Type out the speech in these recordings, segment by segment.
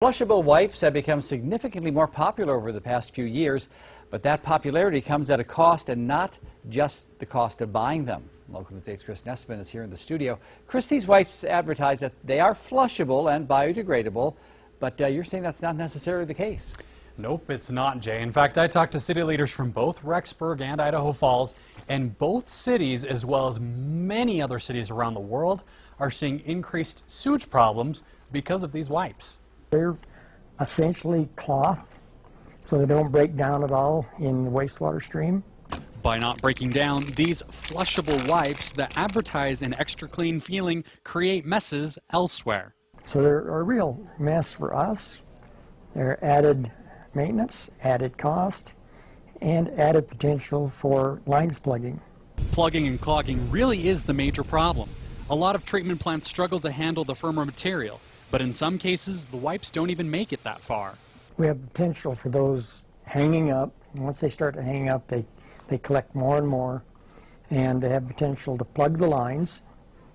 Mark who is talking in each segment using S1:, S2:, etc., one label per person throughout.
S1: Flushable wipes have become significantly more popular over the past few years, but that popularity comes at a cost, and not just the cost of buying them. Local News 8's Chris Nessman is here in the studio. Chris, these wipes advertise that they are flushable and biodegradable, but you're saying that's not necessarily the case.
S2: Nope, it's not, Jay. In fact, I talked to city leaders from both Rexburg and Idaho Falls, and both cities, as well as many other cities around the world, are seeing increased sewage problems because of these wipes.
S3: They're essentially cloth, so they don't break down at all in the wastewater stream.
S2: By not breaking down, these flushable wipes that advertise an extra clean feeling create messes elsewhere.
S3: So they're a real mess for us. They're added maintenance, added cost, and added potential for lines plugging.
S2: Plugging and clogging really is the major problem. A lot of treatment plants struggle to handle the firmer material, but in some cases, the wipes don't even make it that far.
S3: We have potential for those hanging up. Once they start to hang up, they collect more and more, and they have potential to plug the lines.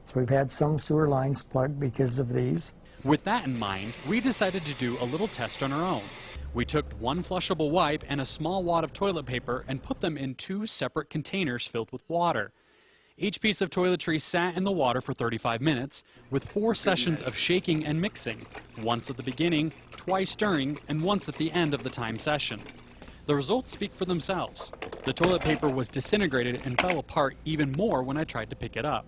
S3: So we've had some sewer lines plugged because of these.
S2: With that in mind, we decided to do a little test on our own. We took one flushable wipe and a small wad of toilet paper and put them in two separate containers filled with water. Each piece of toiletry sat in the water for 35 minutes, with 4 sessions of shaking and mixing, once at the beginning, twice during, and once at the end of the time session. The results speak for themselves. The toilet paper was disintegrated and fell apart even more when I tried to pick it up.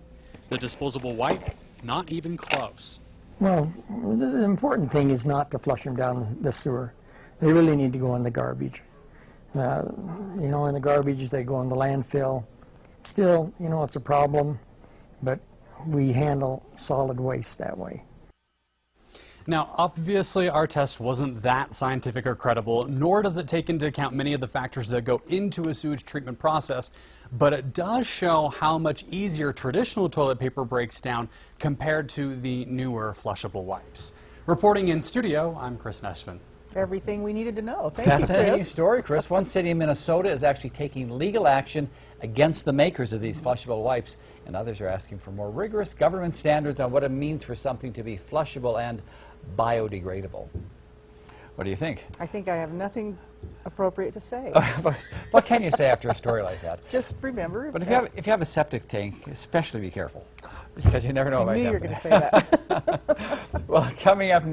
S2: The disposable wipe, not even close.
S3: Well, the important thing is not to flush them down the sewer. They really need to go in the garbage. In the garbage, they go in the landfill. Still, it's a problem, but we handle solid waste that way.
S2: Now, obviously, our test wasn't that scientific or credible, nor does it take into account many of the factors that go into a sewage treatment process, but it does show how much easier traditional toilet paper breaks down compared to the newer flushable wipes. Reporting in studio, I'm Chris Nessman.
S4: Everything we needed to know. Thank you,
S1: Fascinating
S4: Chris.
S1: story, Chris. One city in Minnesota is actually taking legal action against the makers of these flushable wipes, and others are asking for more rigorous government standards on what it means for something to be flushable and biodegradable. What do you think?
S4: I think I have nothing appropriate to say.
S1: What can you say after a story like that?
S4: Just remember.
S1: But if you have a septic tank, especially be careful, because you never know.
S4: I knew you were going to say that.
S1: Well, coming up